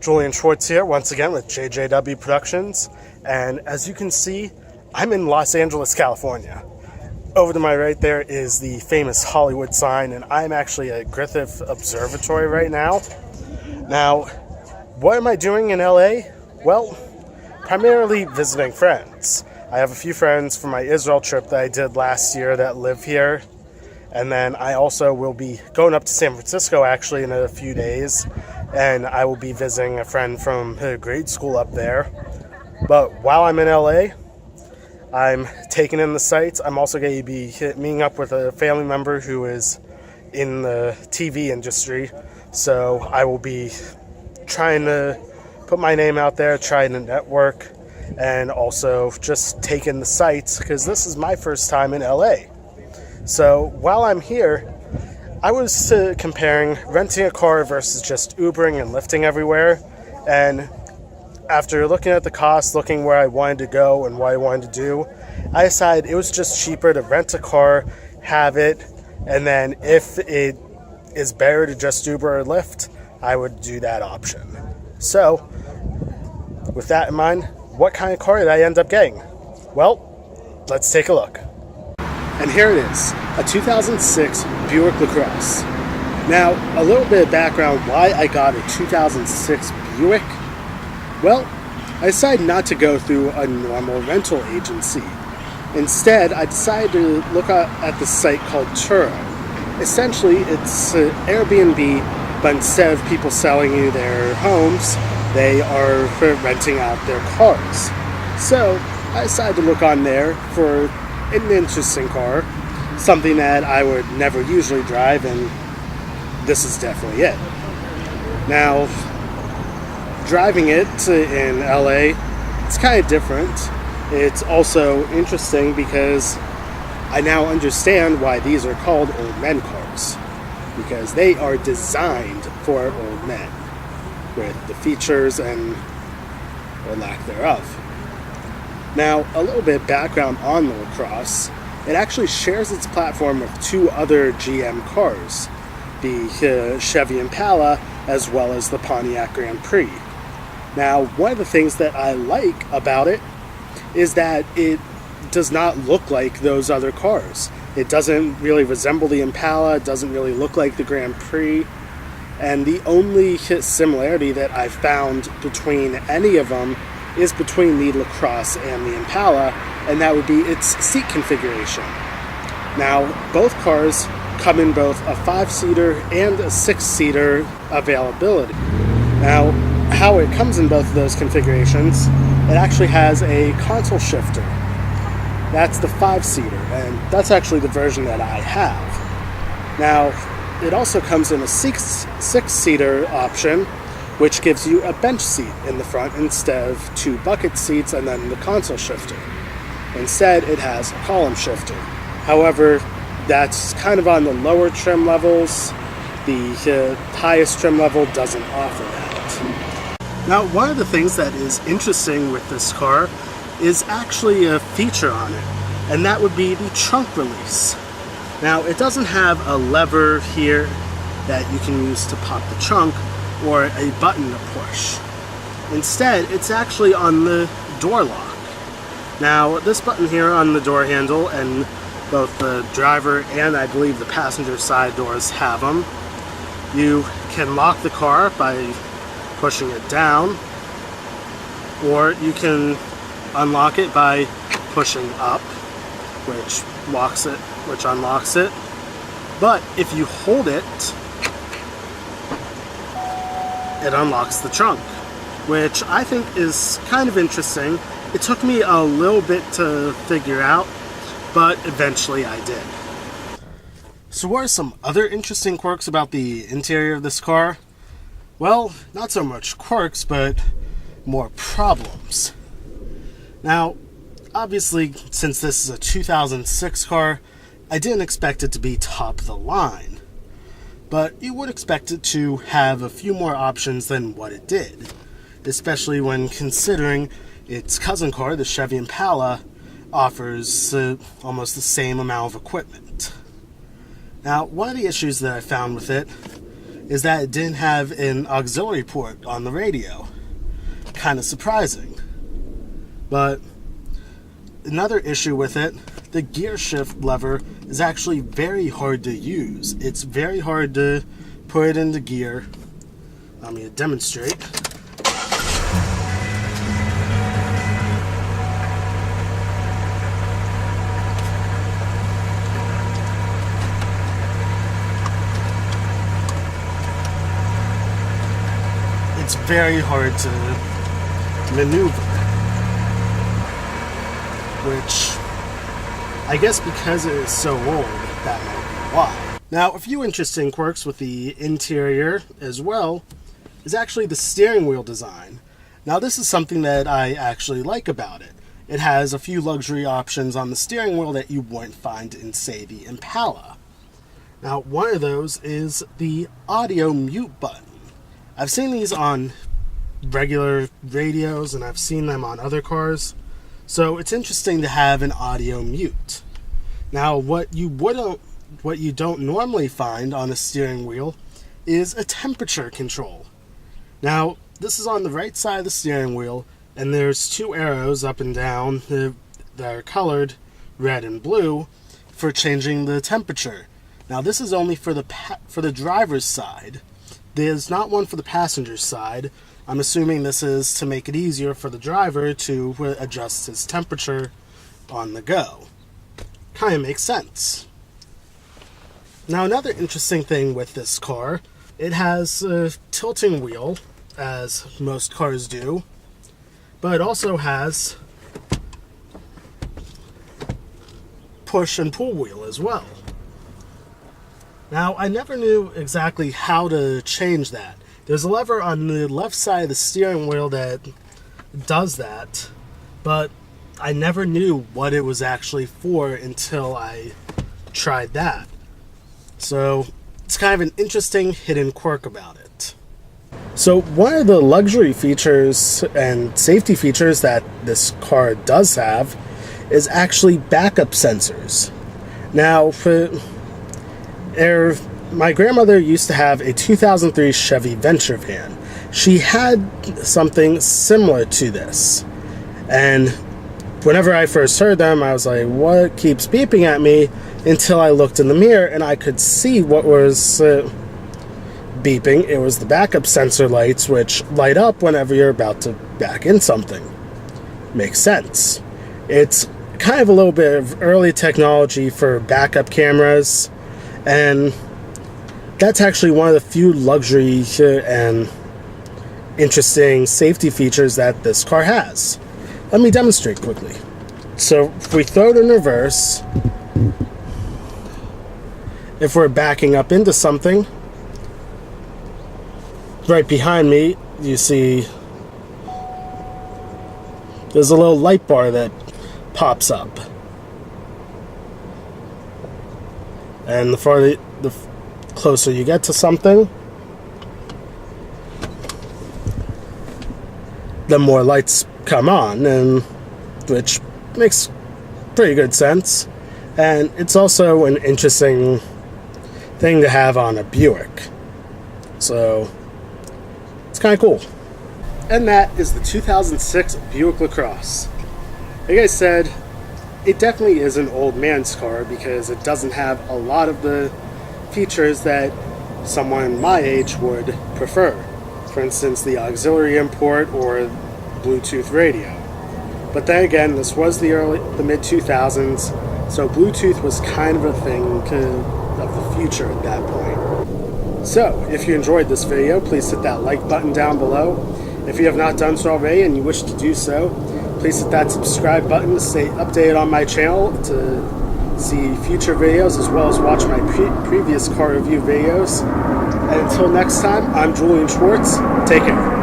Julian Schwartz here, once again with JJW Productions, and as you can see, I'm in Los Angeles, California. Over to my right there is the famous Hollywood sign, and I'm actually at Griffith Observatory right now. Now, what am I doing in LA? Well, primarily visiting friends. I have a few friends from my Israel trip that I did last year that live here. And then I also will be going up to San Francisco actually in a few days. And I will be visiting a friend from grade school up there. But while I'm in LA, I'm taking in the sights. I'm also going to be meeting up with a family member who is in the TV industry. So I will be trying to put my name out there, trying to network, and also just take in the sights because this is my first time in LA. So while I'm here, I was comparing renting a car versus just Ubering and Lyfting everywhere. And after looking at the cost, looking where I wanted to go and what I wanted to do, I decided it was just cheaper to rent a car, have it, and then if it is better to just Uber or Lyft, I would do that option. So with that in mind, what kind of car did I end up getting? Well, let's take a look. And here it is, a 2006 Buick Lacrosse. Now, a little bit of background why I got a 2006 Buick. Well, I decided not to go through a normal rental agency. Instead, I decided to look at the site called Turo. Essentially, it's Airbnb, but instead of people selling you their homes, they are renting out their cars. So, I decided to look on there for an interesting car, something that I would never usually drive, and this is definitely it. Now, driving it in LA, it's kind of different. It's also interesting because I now understand why these are called old men cars, because they are designed for old men with the features and or lack thereof. Now, a little bit of background on the Lacrosse. It actually shares its platform with two other GM cars, the Chevy Impala as well as the Pontiac Grand Prix. Now, one of the things that I like about it is that it does not look like those other cars. It doesn't really resemble the Impala, it doesn't really look like the Grand Prix, and the only similarity that I've found between any of them is between the Lacrosse and the Impala, and that would be its seat configuration. Now, both cars come in both a 5-seater and a 6-seater availability. Now, how it comes in both of those configurations, it actually has a console shifter. That's the 5-seater, and that's actually the version that I have. Now, it also comes in a 6-seater option, which gives you a bench seat in the front instead of 2 bucket seats and then the console shifter. Instead, it has a column shifter. However, that's kind of on the lower trim levels. The highest trim level doesn't offer that. Now, one of the things that is interesting with this car is actually a feature on it, and that would be the trunk release. Now, it doesn't have a lever here that you can use to pop the trunk, or a button to push. Instead, it's actually on the door lock. Now, this button here on the door handle, and both the driver and I believe the passenger side doors have them. You can lock the car by pushing it down, or you can unlock it by pushing up, which unlocks it. But if you hold it, it unlocks the trunk, which I think is kind of interesting. It took me a little bit to figure out, but eventually I did. So what are some other interesting quirks about the interior of this car? Well, not so much quirks, but more problems. Now, obviously, since this is a 2006 car, I didn't expect it to be top of the line. But you would expect it to have a few more options than what it did, especially when considering its cousin car, the Chevy Impala, offers almost the same amount of equipment. Now, one of the issues that I found with it is that it didn't have an auxiliary port on the radio. Kind of surprising. But another issue with it, the gear shift lever is actually very hard to use. It's very hard to put it into gear. I'm going to demonstrate. It's very hard to maneuver, which I guess because it is so old, that might be why. Now, a few interesting quirks with the interior as well is actually the steering wheel design. Now, this is something that I actually like about it. It has a few luxury options on the steering wheel that you wouldn't find in, say, the Impala. Now, one of those is the audio mute button. I've seen these on regular radios and I've seen them on other cars. So it's interesting to have an audio mute. Now, what you don't normally find on a steering wheel is a temperature control. Now, this is on the right side of the steering wheel, and there's two arrows up and down that are colored red and blue for changing the temperature. Now, this is only for the driver's side. There's not one for the passenger side. I'm assuming this is to make it easier for the driver to adjust his temperature on the go. Kind of makes sense. Now, another interesting thing with this car, it has a tilting wheel, as most cars do, but it also has push and pull wheel as well. Now, I never knew exactly how to change that. There's a lever on the left side of the steering wheel that does that, but I never knew what it was actually for until I tried that. So, it's kind of an interesting hidden quirk about it. So, one of the luxury features and safety features that this car does have is actually backup sensors. Now, my grandmother used to have a 2003 Chevy Venture van. She had something similar to this. And whenever I first heard them, I was like, what keeps beeping at me? Until I looked in the mirror and I could see what was beeping. It was the backup sensor lights, which light up whenever you're about to back in something. Makes sense. It's kind of a little bit of early technology for backup cameras, and that's actually one of the few luxury and interesting safety features that this car has. Let me demonstrate quickly. So if we throw it in reverse, if we're backing up into something, right behind me you see there's a little light bar that pops up. And the closer you get to something, the more lights come on, and which makes pretty good sense. And it's also an interesting thing to have on a Buick. So it's kind of cool. And that is the 2006 Buick Lacrosse. Like I said, it definitely is an old man's car because it doesn't have a lot of the features that someone my age would prefer. For instance, the auxiliary import or Bluetooth radio. But then again, this was the mid-2000s, so Bluetooth was kind of a thing of the future at that point. So, if you enjoyed this video, please hit that like button down below. If you have not done so already and you wish to do so, please hit that subscribe button to stay updated on my channel to see future videos as well as watch my previous car review videos. And until next time, I'm Julian Schwartz. Take care.